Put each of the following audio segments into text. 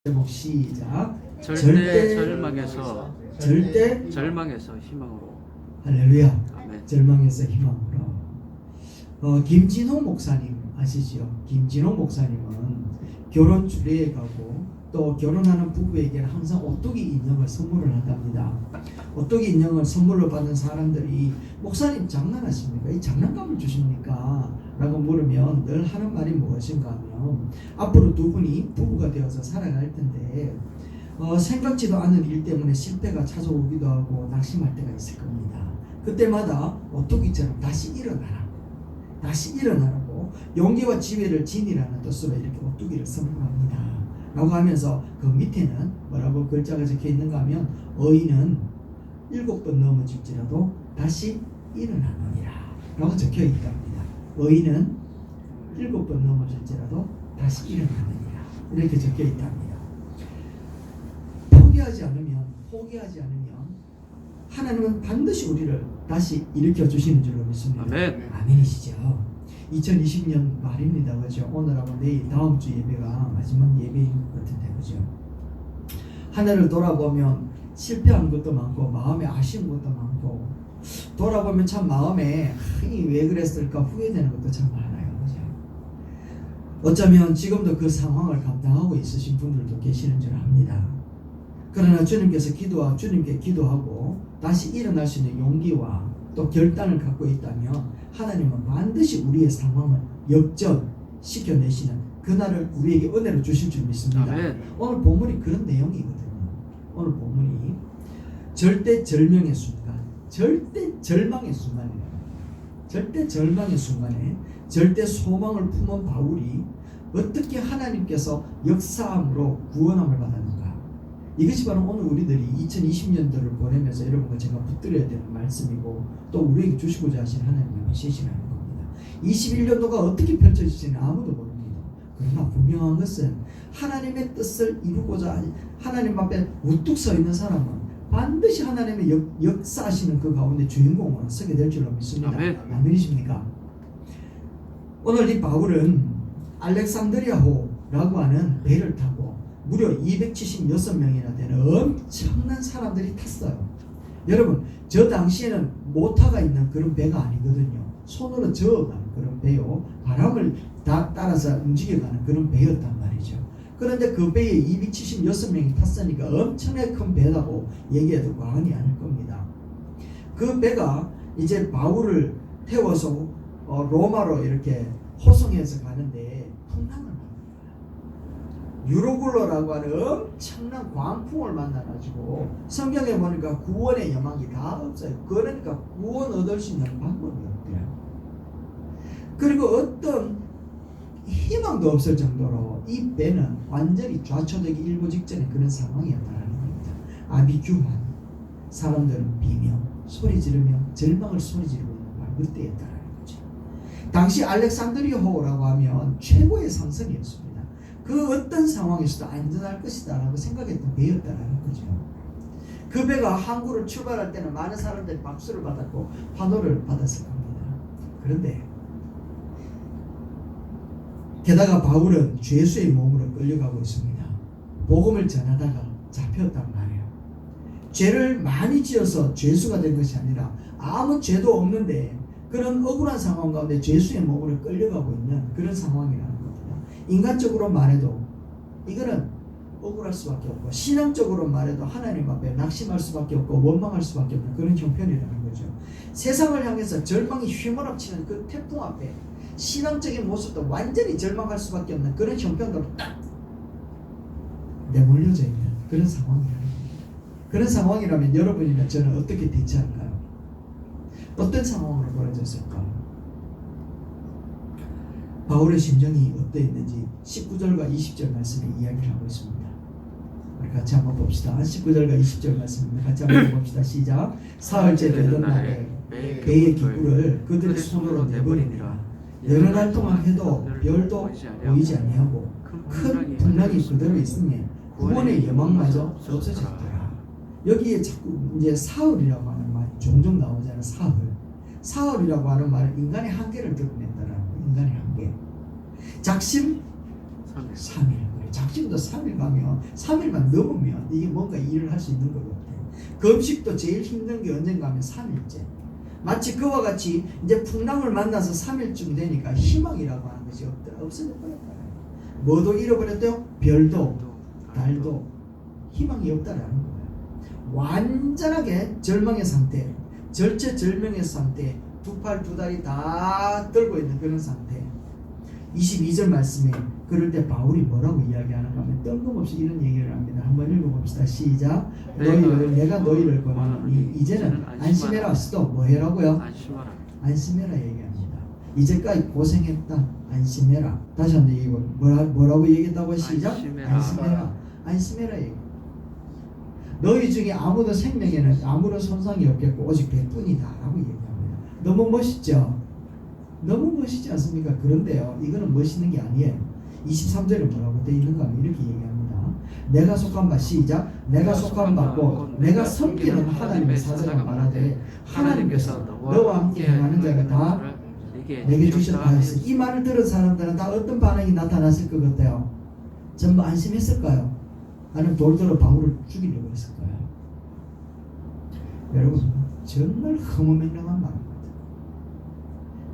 제목 시작. 절대 절망에서 절대 절망에서 희망으로. 할렐루야. 아멘. 절망에서 희망으로. 김진호 목사님 아시죠? 김진호 목사님은 결혼 주례에 가고 또 결혼하는 부부에게는 항상 오뚜기 인형을 선물을 한답니다. 오뚜기 인형을 선물로 받는 사람들이 목사님 장난하십니까? 이 장난감을 주십니까? 라고 물으면 늘 하는 말이 무엇인가 하면 앞으로 두 분이 부부가 되어서 살아갈 텐데 생각지도 않은 일 때문에 실패가 찾아오기도 하고 낙심할 때가 있을 겁니다. 그때마다 오뚜기처럼 다시 일어나라고 용기와 지혜를 지니라는 뜻으로 이렇게 오뚜기를 선물합니다. 라고 하면서 그 밑에는 뭐라고 글자가 적혀 있는가 하면 의인은 7번 넘어질지라도 다시 일어나느니라 라고 적혀 있답니다. 의인은 7번 넘어질지라도 다시 일어나느니라 이렇게 적혀 있답니다. 포기하지 않으면 하나님은 반드시 우리를 다시 일으켜 주시는 줄로 믿습니다. 아멘. 아멘이시죠? 2020년 말입니다. 그죠? 오늘하고 내일 다음 주 예배가 마지막 예배인 것 같은데 그죠? 한 해를 돌아보면 실패한 것도 많고 마음에 아쉬운 것도 많고 돌아보면 참 마음에 왜 그랬을까 후회되는 것도 참 많아요. 그죠? 어쩌면 지금도 그 상황을 감당하고 있으신 분들도 계시는 줄 압니다. 그러나 주님께 기도하고 다시 일어날 수 있는 용기와 또 결단을 갖고 있다면 하나님은 반드시 우리의 상황을 역전시켜내시는 그날을 우리에게 은혜로 주실 줄 믿습니다. 아멘. 오늘 본문이 그런 내용이거든요. 오늘 본문이 절대 절망의 순간, 절대 절망의 순간에 절대 소망을 품은 바울이 어떻게 하나님께서 역사함으로 구원함을 받았는가. 이것이 바로 오늘 우리들이 2020년도를 보내면서 여러분과 제가 붙들어야 되는 말씀이고 또 우리에게 주시고자 하신 하나님의 메시지라는 겁니다. 21년도가 어떻게 펼쳐질지는 아무도 모릅니다. 그러나 분명한 것은 하나님의 뜻을 이루고자 하나님 앞에 우뚝 서 있는 사람은 반드시 하나님의 역사하시는 그 가운데 주인공으로 서게 될 줄로 믿습니다. 아멘. 아멘이십니까? 오늘 이 바울은 알렉산드리아호라고 하는 배를 타고 무려 276명이나 되는 엄청난 사람들이 탔어요. 여러분, 저 당시에는 모터가 있는 그런 배가 아니거든요. 손으로 저어가는 그런 배요. 바람을 따라서 움직여가는 그런 배였단 말이죠. 그런데 그 배에 276명이 탔으니까 엄청나게 큰 배라고 얘기해도 과언이 아닐 겁니다. 그 배가 이제 바울을 태워서 로마로 이렇게 호송해서 가는데 풍랑을 유로굴로라고 하는 엄청난 광풍을 만나가지고 성경에 보니까 구원의 여망이 다 없어요. 그러니까 구원 얻을 수 있는 방법이 없대요. 그리고 어떤 희망도 없을 정도로 이 배는 완전히 좌초되기 일보 직전에 그런 상황이었다는 겁니다. 아비규만 사람들은 비명 소리 지르며 절망을 소리 지르고 있는 바로 그때였다는 거죠. 당시 알렉산드리아호라고 하면 최고의 상선이었습니다. 그 어떤 상황에서도 안전할 것이다 라고 생각했던 배였다라는 거죠. 그 배가 항구를 출발할 때는 많은 사람들이 박수를 받았고 환호를 받았을 겁니다. 그런데 게다가 바울은 죄수의 몸으로 끌려가고 있습니다. 복음을 전하다가 잡혔단 말이에요. 죄를 많이 지어서 죄수가 된 것이 아니라 아무 죄도 없는데 그런 억울한 상황 가운데 죄수의 몸으로 끌려가고 있는 그런 상황이라는 겁니다. 인간적으로 말해도 이거는 억울할 수밖에 없고 신앙적으로 말해도 하나님 앞에 낙심할 수밖에 없고 원망할 수밖에 없는 그런 형편이라는 거죠. 세상을 향해서 절망이 휘몰아치는 그 태풍 앞에 신앙적인 모습도 완전히 절망할 수밖에 없는 그런 형편으로 딱 내몰려져 있는 그런 상황이라는 겁니다. 그런 상황이라면 여러분이나 저는 어떻게 대처할까요? 어떤 상황으로 벌어졌을까? 바울의 심정이 어떠했는지 19절과 20절 말씀에 이야기를 하고 있습니다. 우리 같이 한번 봅시다. 19절과 20절 말씀입니다. 같이 한번 봅시다. 시작. 사흘째 되던 날에 배의 기구를 그들의 손으로 내버리니라. 여러 날 동안 해도 별도 보이지 아니하고 큰 풍랑이 그대로 있으니 구원의 여망마저 없어졌더라. 여기에 자꾸 이제 사흘이라고 하는 말이 종종 나오잖아요. 사흘이라고 하는 말은 인간의 한계를 드러낸다라는 거예요. 인간의 한계. 작심 3일. 말이에요. 작심도 3일 가면 3일만 넘으면 이게 뭔가 일을 할 수 있는 것 같아요. 금식도 제일 힘든 게 언젠가 하면 3일째. 마치 그와 같이 이제 풍랑을 만나서 3일쯤 되니까 희망이라고 하는 것이 없어져 버렸다. 뭐도 잃어버렸대요? 별도, 달도 희망이 없다라는 거예요. 완전하게 절망의 상태, 절체절명의 상태, 두 팔 두 다리 다 떨고 있는 그런 상태. 22절 말씀에 그럴 때 바울이 뭐라고 이야기하는가 하면 뜬금없이 이런 얘기를 합니다. 한번 읽어봅시다. 시작. 내가 너희를 권하노니 이제는 안심해라. 또 뭐 해라고요? 안심해라 얘기합니다. 이제까지 고생했다. 안심해라. 다시 한번 얘기해보. 뭐라고 얘기했다고? 시작. 안심해라 얘기. 너희 중에 아무도 생명에는 아무런 손상이 없겠고 오직 배뿐이다 라고 얘기합니다. 너무 멋있죠? 너무 멋있지 않습니까? 그런데요, 이거는 멋있는 게 아니에요. 23절에 뭐라고 되어 있는가 하면 이렇게 얘기합니다. 내가 속한 바, 시작. 내가 속한 바고 내가 섬기는 하나님의 사자가 말하되 하나님께서 너와 함께 행하는 자가 다 내게 주셨다 하였어요. 이 말을 들은 사람들은 다 어떤 반응이 나타났을 것 같아요? 전부 안심했을까요? 아니면 돌들어 바울을 죽이려고 했을까요? 여러분, 정말 허무맹랑한 말입니다.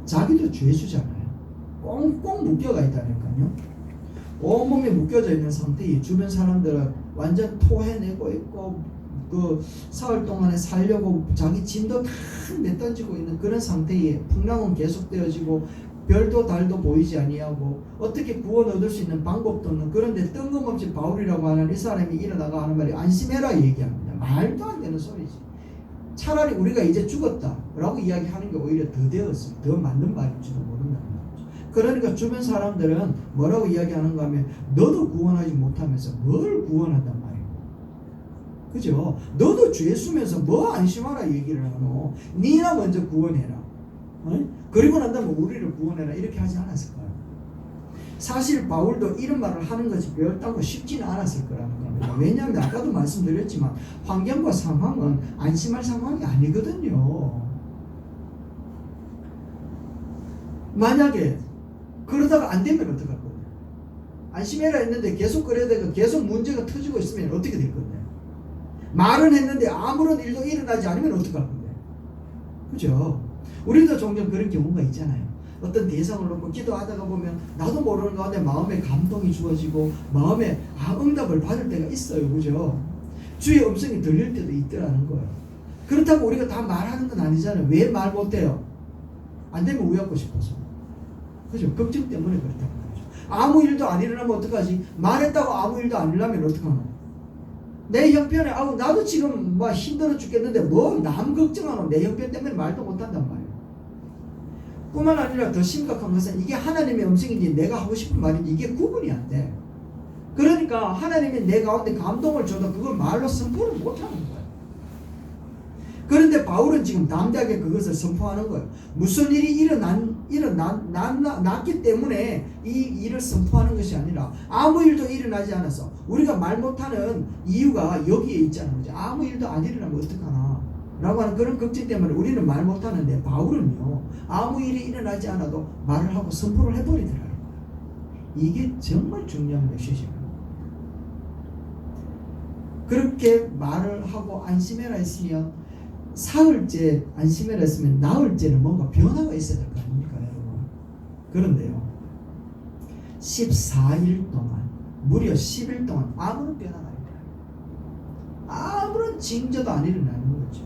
자기도 죄수잖아요. 꽁꽁 묶여가 있다니까요. 온몸에 묶여져 있는 상태에 주변 사람들은 완전 토해내고 있고 그 사흘 동안에 살려고 자기 짐도 다 내던지고 있는 그런 상태에 풍랑은 계속되어지고 별도 달도 보이지 아니하고 어떻게 구원 얻을 수 있는 방법도 없는, 그런데 뜬금없이 바울이라고 하는 이 사람이 일어나가 하는 말이 안심해라 얘기합니다. 말도 안 되는 소리지. 차라리 우리가 이제 죽었다 라고 이야기하는 게 오히려 더 되었어요. 더 맞는 말인지도 모른다는 거죠. 그러니까 주변 사람들은 뭐라고 이야기하는가 하면 너도 구원하지 못하면서 뭘 구원한단 말이에요. 그죠? 너도 죄수면서 뭐 안심하라 얘기를 하노. 니나 먼저 구원해라. 그리고 난 다음에 우리를 구원해라 이렇게 하지 않았을까요? 사실 바울도 이런 말을 하는 것이 별다고 쉽지는 않았을 거라는 겁니다. 왜냐하면 아까도 말씀드렸지만 환경과 상황은 안심할 상황이 아니거든요. 만약에 그러다가 안 되면 어떡할 건데? 안심해라 했는데 계속 그래야 되고 계속 문제가 터지고 있으면 어떻게 될 건데? 말은 했는데 아무런 일도 일어나지 않으면 어떡할 건데? 그죠? 우리도 종종 그런 경우가 있잖아요. 어떤 대상을 놓고 기도하다가 보면 나도 모르는 가운데 마음에 감동이 주어지고 마음에 응답을 받을 때가 있어요. 그죠? 주의 음성이 들릴 때도 있더라는 거예요. 그렇다고 우리가 다 말하는 건 아니잖아요. 왜 말 못해요? 안 되면 우습고 싶어서. 그죠? 걱정 때문에 그렇다는 거죠. 아무 일도 안 일어나면 어떡하지? 말했다고 아무 일도 안 일어나면 어떡하나? 내 형편에 나도 지금 뭐 힘들어 죽겠는데 뭐 남 걱정하노? 내 형편 때문에 말도 못한단 말이에요. 뿐만 아니라 더 심각한 것은 이게 하나님의 음성인지 내가 하고 싶은 말인지 이게 구분이 안 돼. 그러니까 하나님이 내 가운데 감동을 줘도 그걸 말로 선포를 못하는 거예요. 그런데 바울은 지금 담대하게 그것을 선포하는 거예요. 무슨 일이 일어났기 때문에 이 일을 선포하는 것이 아니라 아무 일도 일어나지 않아서 우리가 말 못하는 이유가 여기에 있잖아요. 아무 일도 안 일어나면 어떡하나 라고 하는 그런 걱정 때문에 우리는 말 못하는데 바울은요 아무 일이 일어나지 않아도 말을 하고 선포를 해버리더라고요. 이게 정말 중요한 메시지입니다. 그렇게 말을 하고 안심해라 했으면 사흘째 안심해라 했으면 나흘째는 뭔가 변화가 있어야 될 거 아닙니까 여러분? 그런데요 14일 동안 무려 10일 동안 아무런 변화가 아닙니다. 아무런 징조도 안 일어나는 거죠.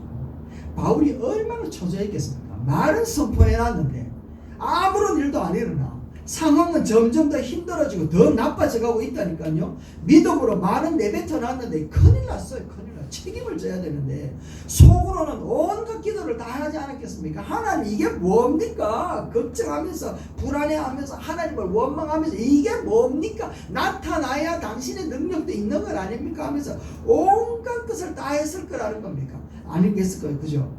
바울이 얼마나 초조했겠습니까? 말은 선포해놨는데 아무런 일도 안 일어나. 상황은 점점 더 힘들어지고 더 나빠져가고 있다니까요. 믿음으로 말은 내뱉어놨는데 큰일 났어요. 큰일 났어요. 책임을 져야 되는데 속으로는 온갖 기도를 다 하지 않았겠습니까? 하나님 이게 뭡니까? 걱정하면서 불안해하면서 하나님을 원망하면서 이게 뭡니까? 나타나야 당신의 능력도 있는 것 아닙니까? 하면서 온갖 것을 다 했을 거라는 겁니까? 아니겠을까요? 그죠?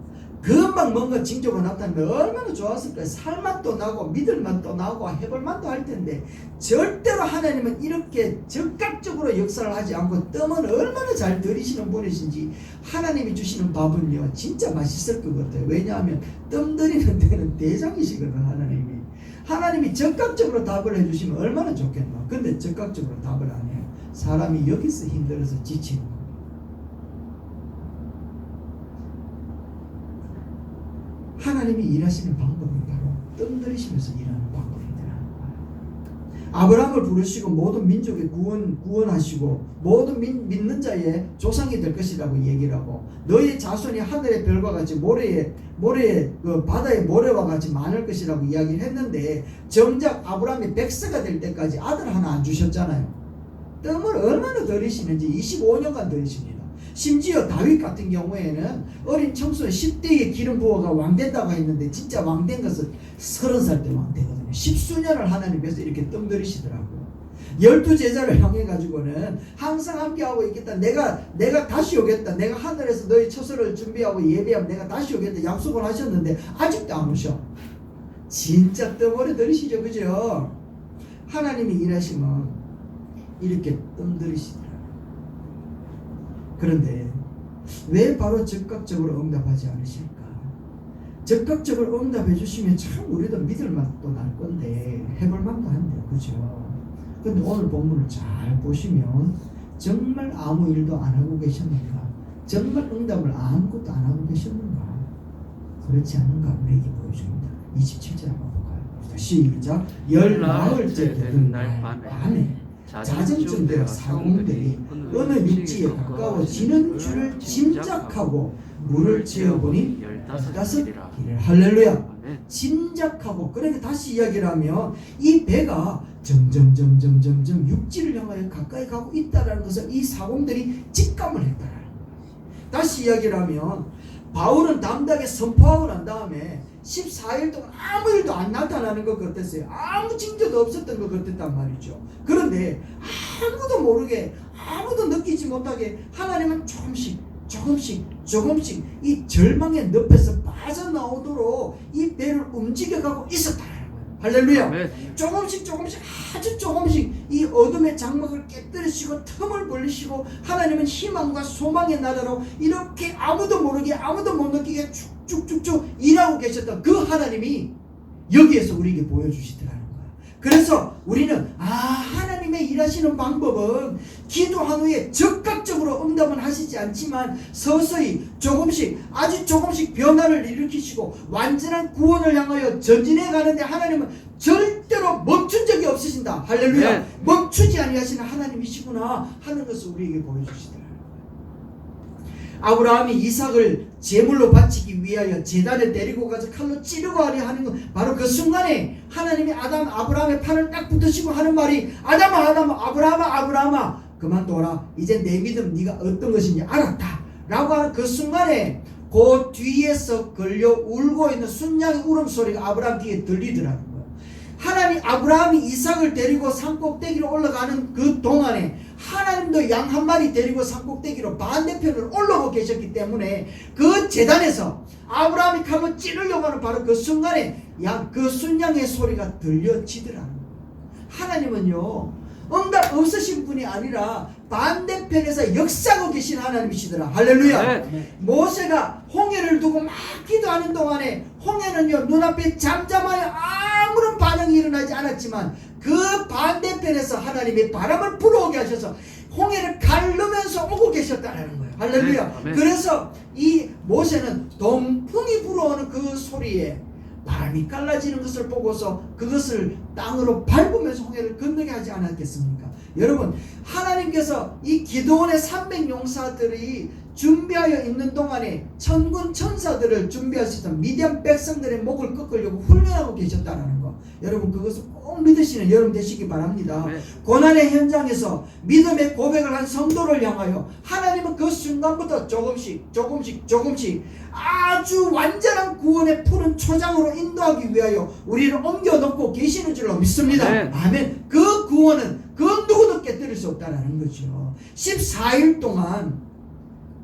금방 뭔가 징조가 나타나면 얼마나 좋았을까요? 살맛도 나고 믿을맛도 나고 해볼만도 할 텐데 절대로 하나님은 이렇게 적극적으로 역사를 하지 않고 뜸은 얼마나 잘 들이시는 분이신지 하나님이 주시는 밥은요 진짜 맛있을 것 같아요. 왜냐하면 뜸 들이는 데는 대장이시거든. 하나님이 적극적으로 답을 해주시면 얼마나 좋겠나. 근데 적극적으로 답을 안 해요. 사람이 여기서 힘들어서 지치는 거예요. 하나님이 일하시는 방법은 바로 뜸들이시면서 일하는 방법이더라는 거예요. 아브라함을 부르시고 모든 민족의 구원하시고 모든 믿는 자의 조상이 될 것이라고 얘기를 하고 너의 자손이 하늘의 별과 같이 모래의 그 바다의 모래와 같이 많을 것이라고 이야기를 했는데 정작 아브라함이 100세가 될 때까지 아들 하나 안 주셨잖아요. 뜸을 얼마나 들이시는지 25년간 들이십니다. 심지어 다윗 같은 경우에는 어린 청소년 10대에 기름 부어가 왕 된다고 했는데 진짜 왕 된 것은 30살 때 왕 되거든요. 10수년을 하나님께서 이렇게 뜸 들이시더라고요. 12제자를 향해 가지고는 항상 함께하고 있겠다. 내가 다시 오겠다. 내가 하늘에서 너희 처소를 준비하고 예배하면 내가 다시 오겠다. 약속을 하셨는데 아직도 안 오셔. 진짜 뜸 오래 들이시죠. 그죠? 하나님이 일하시면 이렇게 뜸 들이시더라고요. 그런데 왜 바로 적극적으로 응답하지 않으실까? 적극적으로 응답해 주시면 참 우리도 믿을 맛도 날 건데 해볼 만도 한데요. 그죠? 근데 오늘 본문을 잘 보시면 정말 아무 일도 안 하고 계셨는가? 정말 응답을 아무것도 안 하고 계셨는가? 그렇지 않은가? 우리에게 보여줍니다. 27절 한번 볼까요? 시작. 열 나흘째 되는 날 밤에 자정쯤 되어 사공들이 어느 육지에 가까워 지는 줄을 짐작하고 물을 채워보니 15길을 할렐루야. 짐작하고. 그러니까 다시 이야기를 하면 이 배가 점점 육지를 향하여 가까이 가고 있다는 것을 이 사공들이 직감을 했다라는 거예요. 다시 이야기를 하면 바울은 담대하게 선포하고 난 다음에 14일 동안 아무 일도 안 나타나는 것 같았어요. 아무 징조도 없었던 것 같았단 말이죠. 그런데 아무도 모르게 아무도 느끼지 못하게 하나님은 조금씩 이 절망의 늪에서 빠져나오도록 이 배를 움직여가고 있었다는 거예요. 할렐루야. 네. 조금씩 아주 조금씩 이 어둠의 장막을 깨뜨리시고 틈을 벌리시고 하나님은 희망과 소망의 나라로 이렇게 아무도 모르게 아무도 못 느끼게 쭉쭉쭉 일하고 계셨던 그 하나님이 여기에서 우리에게 보여주시더라는 거예요. 그래서 우리는 하나님의 일하시는 방법은 기도한 후에 적극적으로 응답은 하시지 않지만 서서히 조금씩 아주 조금씩 변화를 일으키시고 완전한 구원을 향하여 전진해 가는데 하나님은 절대로 멈춘 적이 없으신다. 할렐루야. 네. 멈추지 아니하시는 하나님이시구나 하는 것을 우리에게 보여주시더라. 아브라함이 이삭을 제물로 바치기 위하여 제단에 데리고 가서 칼로 찌르고 하려 하는 것, 바로 그 순간에 하나님이 아브라함의 팔을 딱 붙으시고 하는 말이 아브라함아 그만둬라. 이제 내 믿음 네가 어떤 것인지 알았다 라고 하는 그 순간에 그 뒤에서 걸려 울고 있는 순양의 울음소리가 아브라함 귀에 들리더라는 거예요. 하나님 아브라함이 이삭을 데리고 산꼭대기로 올라가는 그 동안에 하나님도 양 한 마리 데리고 산꼭대기로 반대편으로 올라오고 계셨기 때문에 그 제단에서 아브라함이 칼로 찌르려고 하는 바로 그 순간에 그 순양의 소리가 들려지더라는 거예요. 하나님은요 응답 없으신 분이 아니라 반대편에서 역사하고 계신 하나님이시더라. 할렐루야. 네. 모세가 홍해를 두고 막 기도하는 동안에 홍해는요 눈앞에 잠잠하여 아무런 반응이 일어나지 않았지만 그 반대편에서 하나님이 바람을 불어오게 하셔서 홍해를 가르면서 오고 계셨다는 거예요. 할렐루야. 네. 그래서 이 모세는 동풍이 불어오는 그 소리에 바람이 갈라지는 것을 보고서 그것을 땅으로 밟으면서 홍해를 건너게 하지 않았겠습니까? 여러분, 하나님께서 이 기드온의 300용사들이 준비하여 있는 동안에 천군 천사들을 준비하시던 미디안 백성들의 목을 꺾으려고 훈련하고 계셨다는 거, 여러분 그것을 꼭 믿으시는 여러분 되시기 바랍니다. 네. 고난의 현장에서 믿음의 고백을 한 성도를 향하여 하나님은 그 순간부터 조금씩 아주 완전한 구원의 푸른 초장으로 인도하기 위하여 우리를 옮겨놓고 계시는 줄로 믿습니다. 네. 아멘. 그 구원은 그 누구도 깨뜨릴 수 없다는 거죠. 14일 동안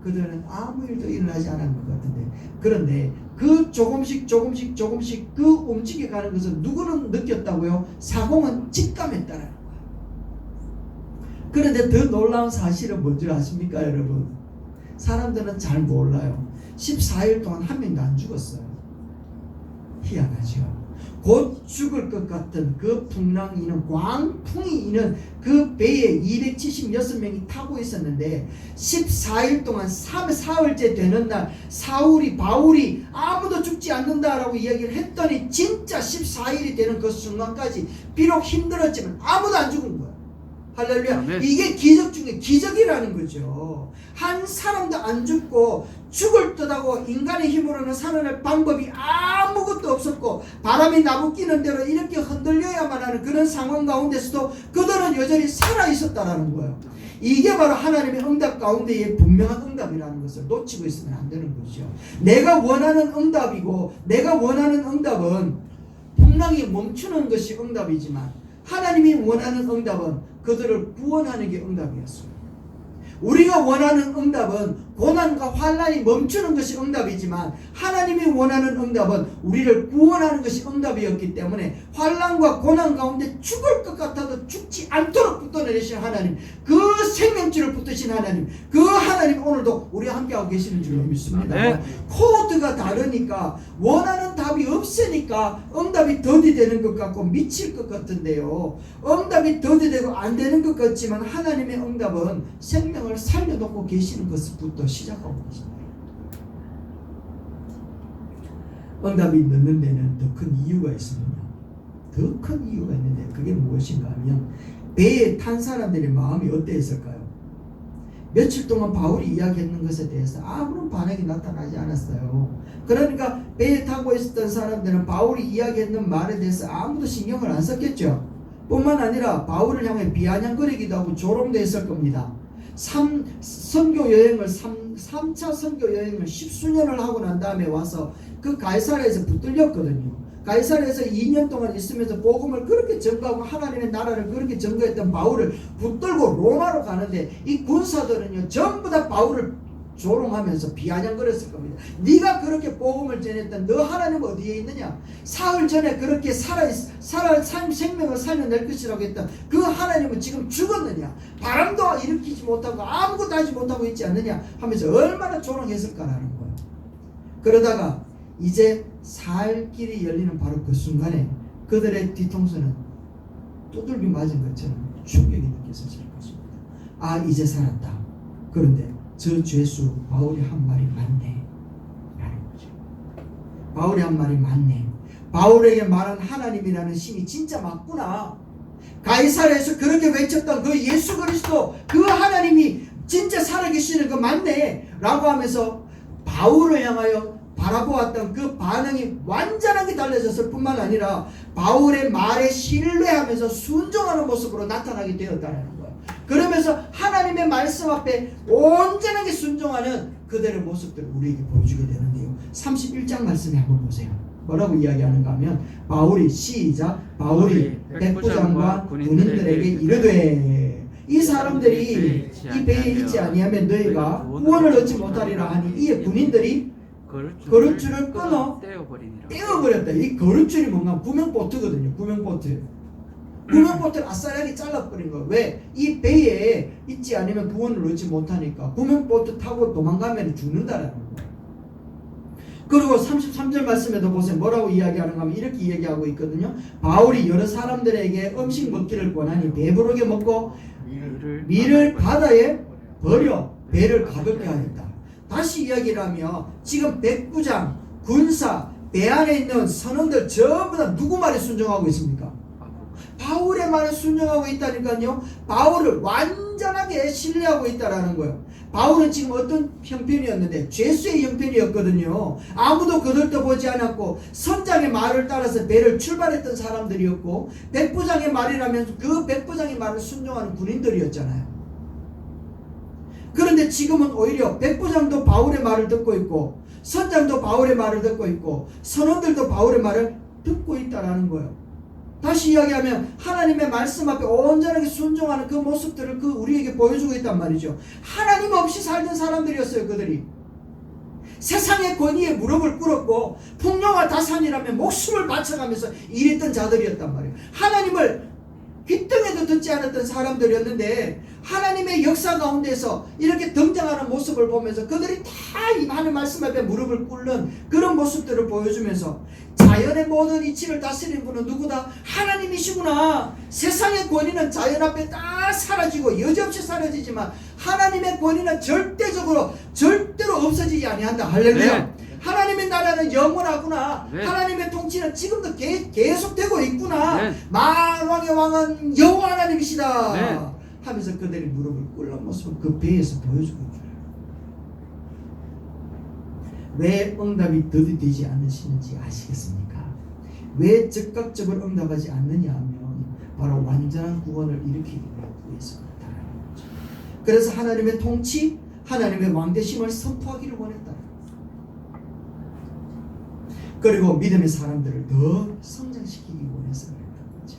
그들은 아무 일도 일어나지 않은 것 같은데, 그런데 그 조금씩 그 움직여가는 것을 누구는 느꼈다고요? 사공은 직감했다는 거예요. 그런데 더 놀라운 사실은 뭔지 아십니까 여러분? 사람들은 잘 몰라요. 14일 동안 한 명도 안 죽었어요. 희한하죠. 곧 죽을 것 같은 그 풍랑이는 광풍이 이는 그 배에 276명이 타고 있었는데 14일 동안 사흘째 되는 날 바울이 아무도 죽지 않는다라고 이야기를 했더니 진짜 14일이 되는 그 순간까지 비록 힘들었지만 아무도 안 죽은 거야. 할렐루야. 아멘. 이게 기적 중에 기적이라는 거죠. 한 사람도 안 죽고 죽을 듯하고 인간의 힘으로는 살아날 방법이 아무것도 없었고 바람이 나부끼는 대로 이렇게 흔들려야만 하는 그런 상황 가운데서도 그들은 여전히 살아있었다라는 거예요. 이게 바로 하나님의 응답 가운데의 분명한 응답이라는 것을 놓치고 있으면 안 되는 거죠. 내가 원하는 응답이고 내가 원하는 응답은 풍랑이 멈추는 것이 응답이지만 하나님이 원하는 응답은 그들을 구원하는 게 응답이었어요. 우리가 원하는 응답은 고난과 환난이 멈추는 것이 응답이지만 하나님이 원하는 응답은 우리를 구원하는 것이 응답이었기 때문에 환난과 고난 가운데 죽을 것 같아도 죽지 않도록 붙들어내신 하나님, 그 생명줄을 붙드신 하나님, 그 하나님 오늘도 우리와 함께하고 계시는 줄로 믿습니다. 네. 코드가 다르니까 원하는 답이 없으니까 응답이 더디되는 것 같고 미칠 것 같은데요, 응답이 더디되고 안 되는 것 같지만 하나님의 응답은 생명을 살려놓고 계시는 것부터 시작하고 계십니다. 응답이 늦는 데는 더 큰 이유가 있습니다. 더 큰 이유가 있는데 그게 무엇인가 하면 배에 탄 사람들의 마음이 어땠을까요? 며칠 동안 바울이 이야기했는 것에 대해서 아무런 반응이 나타나지 않았어요. 그러니까 배에 타고 있었던 사람들은 바울이 이야기했는 말에 대해서 아무도 신경을 안 썼겠죠. 뿐만 아니라 바울을 향해 비아냥거리기도 하고 조롱도 했을 겁니다. 3차 선교 여행을 10수년을 하고 난 다음에 와서 그 가이사랴에서 붙들렸거든요. 가이사랴에서 2년 동안 있으면서 복음을 그렇게 전가하고 하나님의 나라를 그렇게 전가했던 바울을 붙들고 로마로 가는데 이 군사들은요 전부 다 바울을 조롱하면서 비아냥거렸을 겁니다. 네가 그렇게 복음을 전했던 너 하나님 어디에 있느냐? 사흘 전에 그렇게 생명을 살려낼 것이라고 했던 그 하나님은 지금 죽었느냐? 바람도 일으키지 못하고 아무것도 하지 못하고 있지 않느냐? 하면서 얼마나 조롱했을까라는 거예요. 그러다가 이제 살 길이 열리는 바로 그 순간에 그들의 뒤통수는 두들겨 맞은 것처럼 충격이 느껴졌을 것입니다. 아, 이제 살았다. 그런데 저 죄수 바울이 한 말이 맞네 라는 거죠. 바울이 한 말이 맞네. 바울에게 말한 하나님이라는 신이 진짜 맞구나. 가이사랴에서 그렇게 외쳤던 그 예수 그리스도 그 하나님이 진짜 살아계시는 거 맞네 라고 하면서 바울을 향하여 바라보았던 그 반응이 완전하게 달라졌을 뿐만 아니라 바울의 말에 신뢰하면서 순종하는 모습으로 나타나게 되었다는 거예요. 그러면서 하나님의 말씀 앞에 온전하게 순종하는 그들의 모습들을 우리에게 보여주게 되는데요. 31장 말씀에 한번 보세요. 뭐라고 이야기하는가 하면 바울이 백부장과 군인들에게 이르되 이 사람들이 이 배에 있지 아니하면 너희가 구원을 얻지 못하리라 하니 이에 군인들이 거룻줄을 끊어 떼어버렸다. 이 거룻줄이 뭔가 구명보트거든요. 구명보트를 아싸리하게 잘라버린 거예요. 왜? 이 배에 있지 않으면 구원을 얻지 못하니까 구명보트 타고 도망가면 죽는다라는 거예요. 그리고 33절 말씀에도 보세요. 뭐라고 이야기하는가 하면 이렇게 이야기하고 있거든요. 바울이 여러 사람들에게 음식 먹기를 권하니 배부르게 먹고 밀을 바다에 버려 배를 가볍게 하였다. 다시 이야기를 하며 지금 백부장, 군사, 배 안에 있는 선원들 전부 다 누구 말에 순종하고 있습니까? 바울의 말에 순종하고 있다니까요. 바울을 완전하게 신뢰하고 있다라는 거예요. 바울은 지금 어떤 형편이었는데 죄수의 형편이었거든요. 아무도 그들도 보지 않았고 선장의 말을 따라서 배를 출발했던 사람들이었고 백부장의 말이라면 그 백부장의 말을 순종하는 군인들이었잖아요. 그런데 지금은 오히려 백부장도 바울의 말을 듣고 있고 선장도 바울의 말을 듣고 있고 선원들도 바울의 말을 듣고 있다라는 거예요. 다시 이야기하면 하나님의 말씀 앞에 온전하게 순종하는 그 모습들을 우리에게 보여주고 있단 말이죠. 하나님 없이 살던 사람들이었어요. 그들이 세상의 권위에 무릎을 꿇었고 풍요와 다산이라며 목숨을 바쳐가면서 일했던 자들이었단 말이에요. 하나님을 귓등에도 듣지 않았던 사람들이었는데 하나님의 역사 가운데서 이렇게 등장하는 모습을 보면서 그들이 다 이 하나님 말씀 앞에 무릎을 꿇는 그런 모습들을 보여주면서 자연의 모든 이치를 다스리는 분은 누구다? 하나님이시구나. 세상의 권위는 자연 앞에 다 사라지고 여지없이 사라지지만 하나님의 권위는 절대로 없어지지 아니한다. 할렐루야. 네. 하나님의 나라는 영원하구나. 네. 하나님의 통치는 지금도 계속되고 있구나. 네. 만왕의 왕은 여호와 하나님이시다. 네. 하면서 그들이 무릎을 꿇는 모습을 그 배에서 보여주고 있다. 왜 응답이 더디되지 않으시는지 아시겠습니까? 왜 즉각적으로 응답하지 않느냐 하면 바로 완전한 구원을 일으키기 위해서 그렇다는 거죠. 그래서 하나님의 통치, 하나님의 왕대심을 선포하기를 원했다. 그리고 믿음의 사람들을 더 성장시키기 원해서 그랬던 거죠.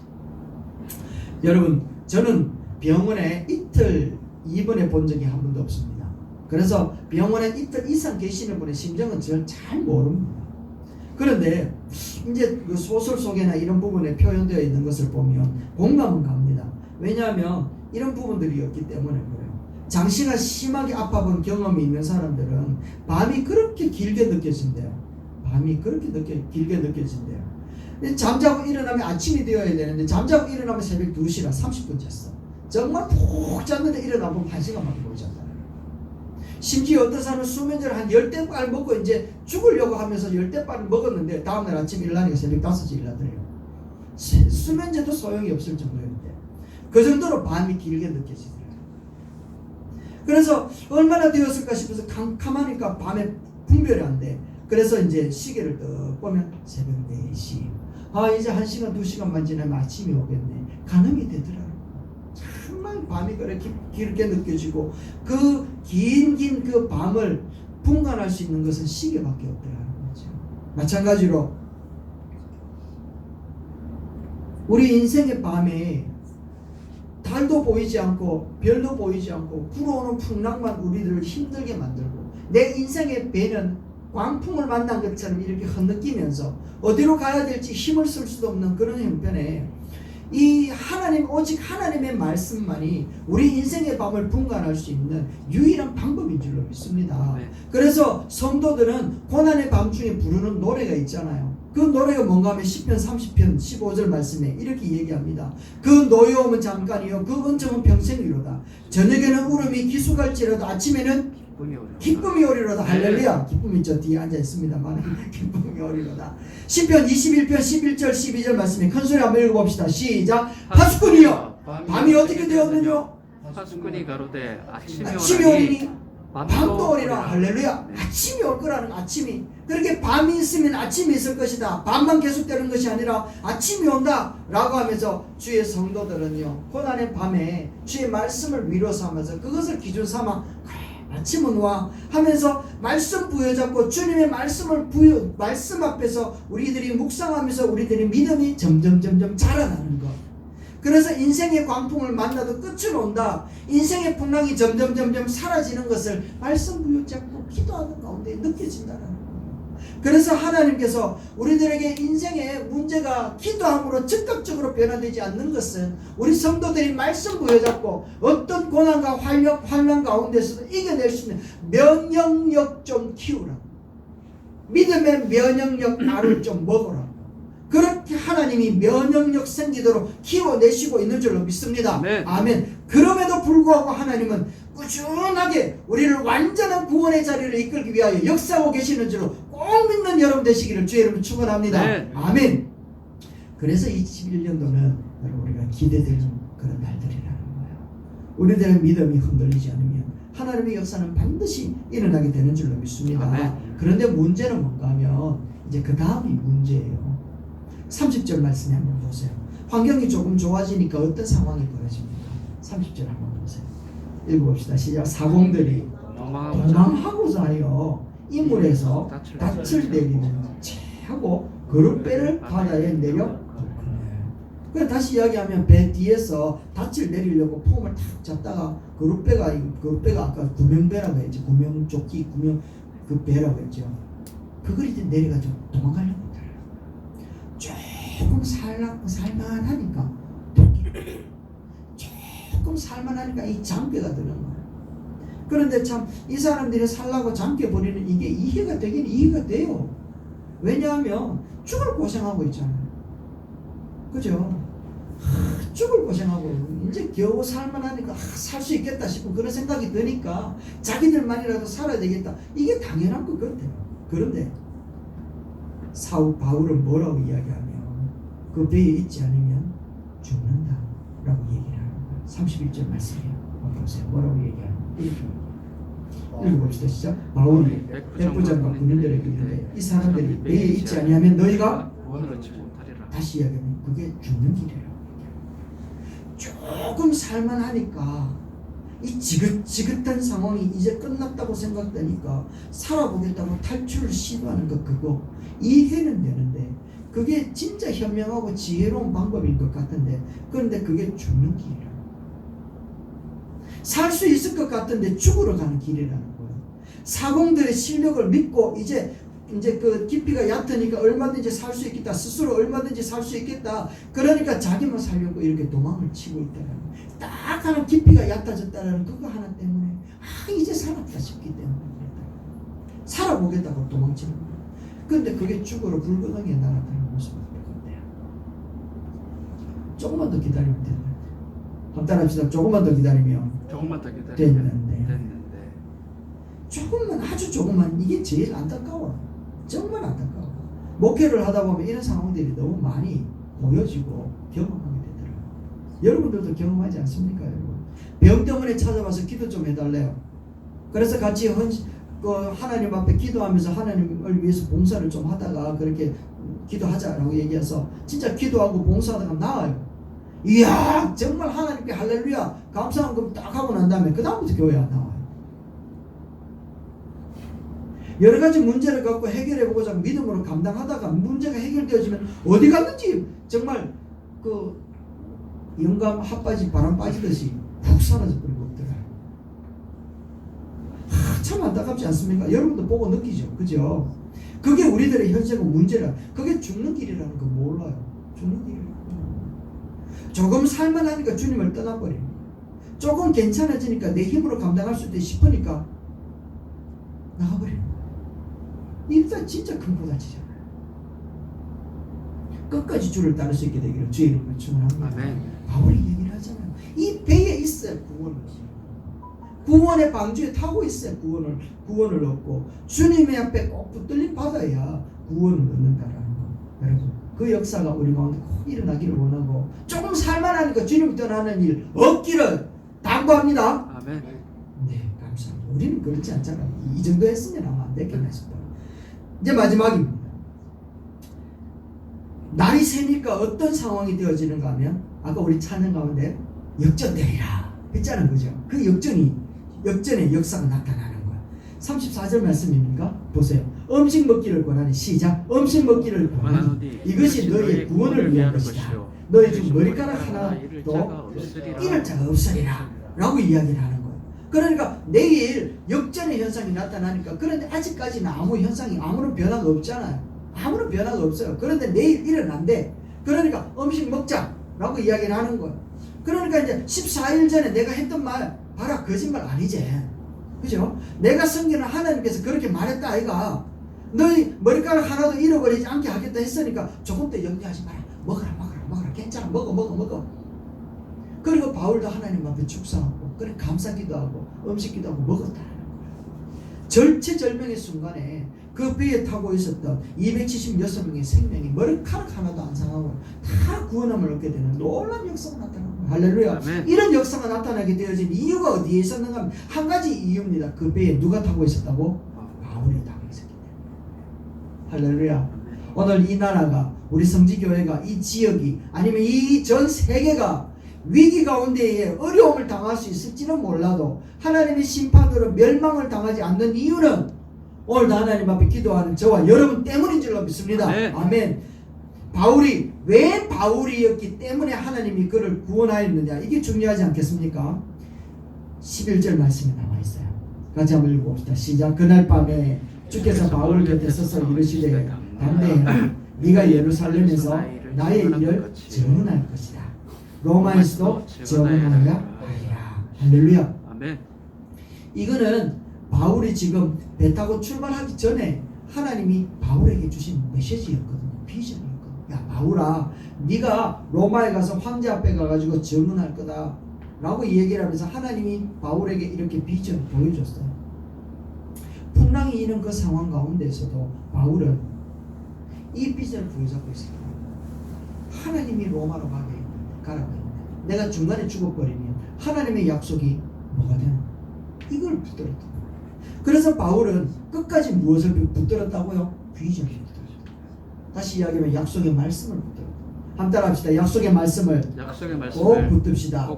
여러분, 저는 병원에 이틀 입원해 본 적이 한 번도 없습니다. 그래서 병원에 이틀 이상 계시는 분의 심정은 저는 잘 모릅니다. 그런데 이제 그 소설 속에나 이런 부분에 표현되어 있는 것을 보면 공감은 갑니다. 왜냐하면 이런 부분들이었기 때문에 그래요. 장시간 심하게 아파본 경험이 있는 사람들은 밤이 그렇게 길게 느껴진대요. 밤이 그렇게 길게 느껴진대요. 잠자고 일어나면 아침이 되어야 되는데 잠자고 일어나면 새벽 2시라 30분 잤어. 정말 푹 잤는데 일어나면 1시간밖에 못 잤다. 심지어 어떤 사람은 수면제를 한 10대빨 먹고 이제 죽으려고 하면서 10대빨을 먹었는데 다음날 아침 일어나니까 새벽 5시 일어나더래요. 수면제도 소용이 없을 정도였는데 그 정도로 밤이 길게 느껴지더래요. 그래서 얼마나 되었을까 싶어서 캄캄하니까 밤에 분별이 안 돼. 그래서 이제 시계를 딱 보면 새벽 4시. 아, 이제 1시간 2시간만 지나면 아침이 오겠네. 가늠이 되더라고요. 정말 밤이 그렇게 길게 느껴지고 그 긴 그 밤을 분간할 수 있는 것은 시계밖에 없더라는 거죠. 마찬가지로 우리 인생의 밤에 달도 보이지 않고 별도 보이지 않고 불어오는 풍랑만 우리들을 힘들게 만들고 내 인생의 배는 광풍을 만난 것처럼 이렇게 흩느끼면서 어디로 가야 될지 힘을 쓸 수도 없는 그런 형편에 이 하나님, 오직 하나님의 말씀만이 우리 인생의 밤을 분간할 수 있는 유일한 방법인 줄로 믿습니다. 네. 그래서 성도들은 고난의 밤중에 부르는 노래가 있잖아요. 그 노래가 뭔가 하면 시편 30편 15절 말씀에 이렇게 얘기합니다. 그 노여움은 잠깐이요 그 은총은 평생이로다. 저녁에는 울음이 기수갈지라도 아침에는 기쁨이 오리로다. 할렐루야. 기쁨이 저 뒤에 앉아 있습니다만 기쁨이 오리로다. 시편 21편 11절 12절 말씀에 큰 소리 한번 읽어봅시다. 시작. 파수꾼이여 밤이 어떻게 되었느냐. 파수꾼이 가로되 아침이 오리니 밤도 오리라. 할렐루야. 네. 아침이 올 거라는 아침이. 그렇게 밤이 있으면 아침이 있을 것이다. 밤만 계속되는 것이 아니라 아침이 온다 라고 하면서 주의 성도들은요 고난의 밤에 주의 말씀을 위로 삼아서 그것을 기준 삼아 아침은 와 하면서 말씀 부여잡고 주님의 말씀 앞에서 우리들이 묵상하면서 우리들의 믿음이 점점 자라나는 것. 그래서 인생의 광풍을 만나도 끝을 온다. 인생의 풍랑이 점점 사라지는 것을 말씀 부여잡고 기도하는 가운데 느껴진다는 거예요. 그래서 하나님께서 우리들에게 인생의 문제가 기도함으로 즉각적으로 변화되지 않는 것은 우리 성도들이 말씀 부여잡고 어떤 고난과 환난 가운데서도 이겨낼 수 있는 면역력 좀 키우라. 믿음의 면역력 알을 좀 먹어라. 그렇게 하나님이 면역력 생기도록 키워내시고 있는 줄로 믿습니다. 네. 아멘. 그럼에도 불구하고 하나님은 꾸준하게 우리를 완전한 구원의 자리를 이끌기 위하여 역사하고 계시는 줄로 꼭 믿는 여러분 되시기를 주의 이름으로 축원합니다. 네. 아멘. 그래서 21년도는 우리가 기대되는 그런 날들이라는 거예요. 우리들의 믿음이 흔들리지 않으면 하나님의 역사는 반드시 일어나게 되는 줄로 믿습니다. 아멘. 그런데 문제는 뭔가 하면 이제 그 다음이 문제예요. 30절 말씀에 한번 보세요. 환경이 조금 좋아지니까 어떤 상황이 벌어집니까? 30절 한번 보세요. 읽어봅시다. 시작. 사공들이 도망하고자 하여 이물에서 닻을 내리는 채하고 그릇배를 바다에 내려. 그래 다시 이야기하면 배 뒤에서 닻을 내리려고 폼을 탁 잡다가 그릇배가 아까 구명배라고 했죠. 구명조끼 구명 그 배라고 했죠. 그걸 이제 내려가지고 도망가려고 했다. 조금 살만하니까 조금 살만하니까 이 장깨가 드는 거예요. 그런데 참 이 사람들이 살라고 장깨 버리는 이게 이해가 되긴 이해가 돼요. 왜냐하면 죽을 고생하고 있잖아요. 그죠? 죽을 고생하고 이제 겨우 살만하니까 살 수 있겠다 싶은 그런 생각이 드니까 자기들만이라도 살아야 되겠다. 이게 당연한 것 같아요. 그런데 바울은 뭐라고 이야기하면 그 배에 있지 않으면 죽는다 라고 얘기를 하는 거예요. 31절 말씀이에요. 보세요. 뭐라고 얘기하는 거예요. 읽어봅시다. 시작. 바울이 백부장과 군인들에게 이르되 이 사람들이 배에 있지 아니하면 너희가 다시 이야기하면 그게 죽는 길이라고 얘기해요. 조금 살만하니까 이 지긋지긋한 상황이 이제 끝났다고 생각되니까 살아보겠다고 탈출을 시도하는 것 그거 이해는 되는데 그게 진짜 현명하고 지혜로운 방법인 것 같은데 그런데 그게 죽는 길이라고. 살 수 있을 것 같은데 죽으러 가는 길이라는 거예요. 사공들의 실력을 믿고 이제 그 깊이가 얕으니까 얼마든지 살 수 있겠다. 스스로 얼마든지 살 수 있겠다. 그러니까 자기만 살려고 이렇게 도망을 치고 있다는 거예요. 딱 하는 깊이가 얕아졌다는 그거 하나 때문에 이제 살았다 싶기 때문에 살아보겠다고 도망치는 거예요. 그런데 그게 죽으러 불구덩이에 날아가는 모습을 보거든요. 조금만 더 기다리면 된다. 한번 합시다. 조금만 더 기다리면 됐는데 조금만 아주 조금만 이게 제일 안타까워. 정말 안타까워. 목회를 하다 보면 이런 상황들이 너무 많이 보여지고 경험하게 되더라고요. 여러분들도 경험하지 않습니까? 여러분? 병 때문에 찾아와서 기도 좀 해달래요. 그래서 같이 하나님 앞에 기도하면서 하나님을 위해서 봉사를 좀 하다가 그렇게 기도하자라고 얘기해서 진짜 기도하고 봉사하다가 나와요. 이야 정말 하나님께 할렐루야 감사한 거 딱 하고 난 다음에 그 다음부터 교회 안 나와요. 여러 가지 문제를 갖고 해결해보고자 믿음으로 감당하다가 문제가 해결되어지면 어디 갔는지 정말 그 영감 핫바지 바람 빠지듯이 훅 사라져버리고 없더라고요. 참 안타깝지 않습니까? 여러분도 보고 느끼죠. 그죠? 그게 우리들의 현실과 문제라. 그게 죽는 길이라는 거 몰라요. 죽는 길이라는 거. 조금 살만하니까 주님을 떠나버려요. 조금 괜찮아지니까 내 힘으로 감당할 수 있다 싶으니까 나가버려요. 일단 진짜 큰 고다치잖아요. 끝까지 주를 따를 수 있게 되기를 주의 이름으로 축원합니다. 바울이 얘기를 하잖아요. 이 배에 있어야 구원을 구원의 방주에 타고 있어야 구원을 얻고 주님의 앞에 꼭 붙들림 받아야 구원을 얻는다라는 거. 여러분 그 역사가 우리 가운데 꼭 일어나기를 원하고 조금 살만하니까 주님 떠나는 일 없기를 당부합니다. 아멘. 네 감사합니다. 우리는 그렇지 않잖아요. 이 정도 했으면 아마 안 됐겠나 싶어요. 이제 마지막입니다. 날이 새니까 어떤 상황이 되어지는가 하면 아까 우리 찬양 가운데 역전되리라 했잖아요. 그죠? 그 역전의 역사가 나타나는 거야. 34절 말씀입니까? 보세요. 음식 먹기를 권하니 시작. 음식 먹기를 권하니 이것이 너희의 구원을 위한 것이다. 너희 중 머리카락 하나도 잃을 자가 없으리라 라고 이야기를 하는 거예요. 그러니까 내일 역전의 현상이 나타나니까 그런데 아직까지는 아무 현상이 아무런 변화가 없잖아요. 아무런 변화가 없어요. 그런데 내일 일어난대. 그러니까 음식 먹자라고 이야기를 하는 거예요. 그러니까 이제 14일 전에 내가 했던 말 봐라 거짓말 아니지. 그죠? 내가 섬기는 하나님께서 그렇게 말했다 아이가. 너희 머리카락 하나도 잃어버리지 않게 하겠다 했으니까 조금 더 염려하지 마라. 먹어라 괜찮아 먹어. 그리고 바울도 하나님 앞에 축사하고 그래 감사기도 하고 음식기도 하고 먹었다는 거예요. 절체절명의 순간에 그 배에 타고 있었던 276명의 생명이 머리카락 하나도 안 상하고 다 구원함을 얻게 되는 놀라운 역사가 나타납니다. 할렐루야. 아멘. 이런 역사가 나타나게 되어진 이유가 어디에 있었는가 하면 한 가지 이유입니다. 그 배에 누가 타고 있었다고? 바울이 타고 있었기 때문에. 할렐루야. 오늘 이 나라가 우리 성지교회가 이 지역이 아니면 이 전 세계가 위기 가운데에 어려움을 당할 수 있을지는 몰라도 하나님의 심판으로 멸망을 당하지 않는 이유는 오늘도 하나님 앞에 기도하는 저와 여러분 때문인 줄로 믿습니다. 네. 아멘. 바울이 왜 바울이었기 때문에 하나님이 그를 구원하였느냐 이게 중요하지 않겠습니까? 11절 말씀에 나와 있어요. 같이 한번 읽어봅시다. 시작. 그날 밤에 주께서 바울 곁에 서서 이르시되 담대해라. 네가 예루살렘에서 나의 일을 증언할 것이다. 로마에서도 증언하여 하리라. 할렐루야. 아멘. 이거는 바울이 지금 배 타고 출발하기 전에 하나님이 바울에게 주신 메시지였거든요. 비전이었거든요. 야 바울아, 네가 로마에 가서 황제 앞에 가가지고 증언할 거다 라고 얘기를 하면서 하나님이 바울에게 이렇게 비전을 보여줬어요. 풍랑이 이는 그 상황 가운데서도 바울은 이 비전을 부여잡고 있습니다. 하나님이 로마로 가라고 했는데 내가 중간에 죽어버리면 하나님의 약속이 뭐가 되나? 이걸 붙들었다. 그래서 바울은 끝까지 무엇을 붙들었다고요? 비전을 붙들었다. 다시 이야기하면 약속의 말씀을 붙들었다. 한번 합시다. 약속의 말씀을 꼭 붙듭시다.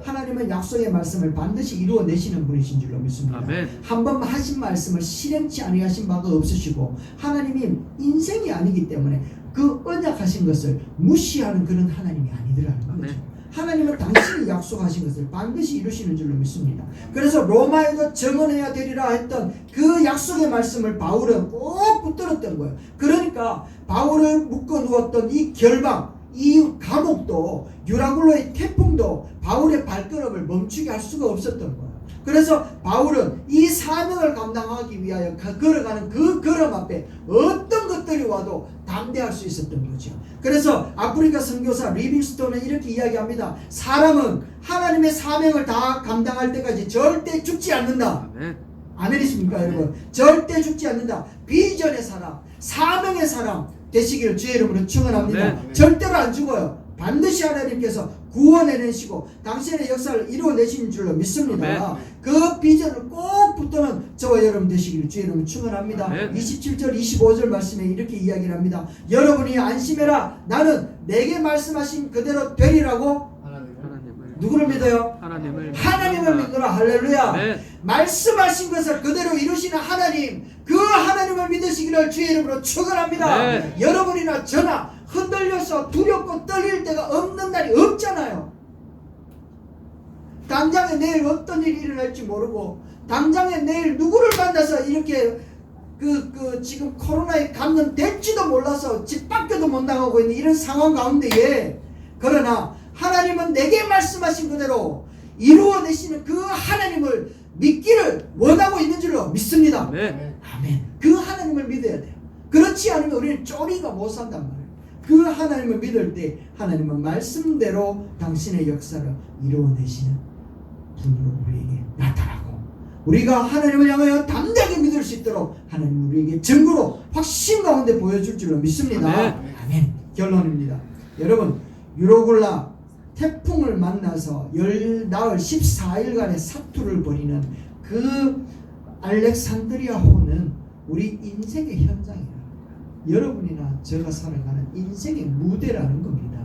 하나님은 약속의 말씀을 반드시 이루어내시는 분이신 줄로 믿습니다. 아멘. 한 번 하신 말씀을 실행치 아니하신 바가 없으시고 하나님이 인생이 아니기 때문에 그 언약하신 것을 무시하는 그런 하나님이 아니더라는 거죠. 아멘. 하나님은 당신이 약속하신 것을 반드시 이루시는 줄로 믿습니다. 그래서 로마에도 증언해야 되리라 했던 그 약속의 말씀을 바울은 꼭 붙들었던 거예요. 그러니까 바울을 묶어 누웠던 이 결방, 이 감옥도, 유라굴로의 태풍도 바울의 발걸음을 멈추게 할 수가 없었던 거예요. 그래서 바울은 이 사명을 감당하기 위하여 걸어가는 그 걸음 앞에 어떤 것들이 와도 담대할 수 있었던 거죠. 그래서 아프리카 선교사 리빙스톤은 이렇게 이야기합니다. 사람은 하나님의 사명을 다 감당할 때까지 절대 죽지 않는다. 아멘. 아멘이십니까 여러분? 절대 죽지 않는다. 비전의 사람, 사명의 사람 되시기를 주의 이름으로 축원합니다. 네. 절대로 안 죽어요. 반드시 하나님께서 구원해내시고 당신의 역사를 이루어내시는 줄로 믿습니다. 네. 그 비전을 꼭 붙드는 저와 여러분 되시기를 주의 이름으로 축원합니다. 네. 27절 25절 말씀에 이렇게 이야기를 합니다. 여러분이 안심해라. 나는 내게 말씀하신 그대로 되리라고. 누구를 믿어요? 하나님을 믿으라. 할렐루야. 네. 말씀하신 것을 그대로 이루시는 하나님, 그 하나님을 믿으시기를 주의 이름으로 축원합니다. 네. 여러분이나 저나 흔들려서 두렵고 떨릴 때가 없는 날이 없잖아요. 당장에 내일 어떤 일이 일어날지 모르고 당장에 내일 누구를 만나서 이렇게 지금 코로나에 감염될지도 몰라서 집 밖에도 못 나가고 있는 이런 상황 가운데에 그러나 하나님은 내게 말씀하신 그대로 이루어내시는 그 하나님을 믿기를 원하고 있는 줄로 믿습니다. 아멘. 아멘. 그 하나님을 믿어야 돼요. 그렇지 않으면 우리는 쪼리가 못 산단 말이에요. 그 하나님을 믿을 때 하나님은 말씀대로 당신의 역사를 이루어내시는 분으로 우리에게 나타나고 우리가 하나님을 향하여 담대하게 믿을 수 있도록 하나님 우리에게 증거로 확신 가운데 보여줄 줄로 믿습니다. 아멘. 아멘. 결론입니다. 여러분 유로굴라 태풍을 만나서 나흘 14일간의 사투를 벌이는 그 알렉산드리아호는 우리 인생의 현장이라 여러분이나 제가 살아가는 인생의 무대라는 겁니다.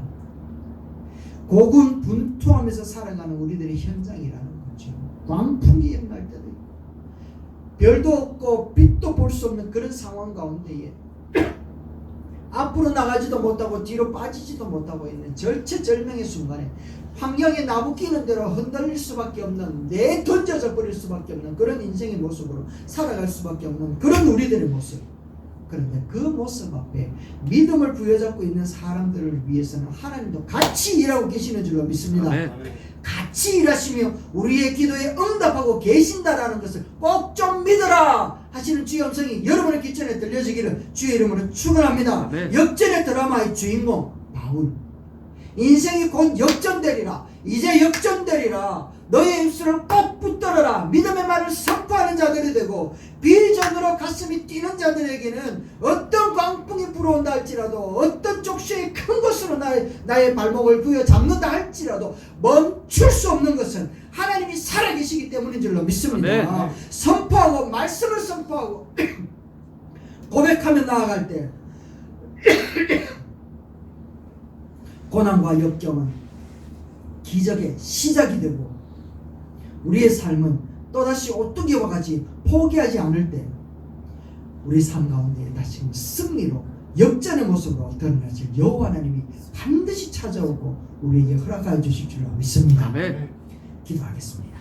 고군분투하면서 살아가는 우리들의 현장이라는 거죠. 광풍이 일어날 때도 있고 별도 없고 빛도 볼 수 없는 그런 상황 가운데에 앞으로 나가지도 못하고 뒤로 빠지지도 못하고 있는 절체절명의 순간에 환경에 나부끼는 대로 흔들릴 수밖에 없는 내던져져 버릴 수밖에 없는 그런 인생의 모습으로 살아갈 수밖에 없는 그런 우리들의 모습. 그런데 그 모습 앞에 믿음을 부여잡고 있는 사람들을 위해서는 하나님도 같이 일하고 계시는 줄로 믿습니다. 아멘. 같이 일하시며 우리의 기도에 응답하고 계신다라는 것을 꼭 좀 믿어라 하시는 주의 음성이 여러분의 귀천에 들려지기를 주의 이름으로 축원합니다. 아멘. 역전의 드라마의 주인공 바울, 인생이 곧 역전되리라. 이제 역전되리라. 너의 입술을 꼭 붙들어라. 믿음의 말을 선포하는 자들이 되고 비전으로 가슴이 뛰는 자들에게는 어떤 광풍이 불어온다 할지라도 어떤 족쇄의 큰 것으로 나의 발목을 부여잡는다 할지라도 멈출 수 없는 것은 하나님이 살아계시기 때문인 줄로 믿습니다. 네. 선포하고 말씀을 선포하고 고백하며 나아갈 때 고난과 역경은 기적의 시작이 되고 우리의 삶은 또다시 오뚜기와 같이 포기하지 않을 때 우리 삶 가운데 다시 승리로 역전의 모습으로 드러나실 여호와 하나님이 반드시 찾아오고 우리에게 허락하여 주실 줄로 믿습니다. 아멘. 기도하겠습니다.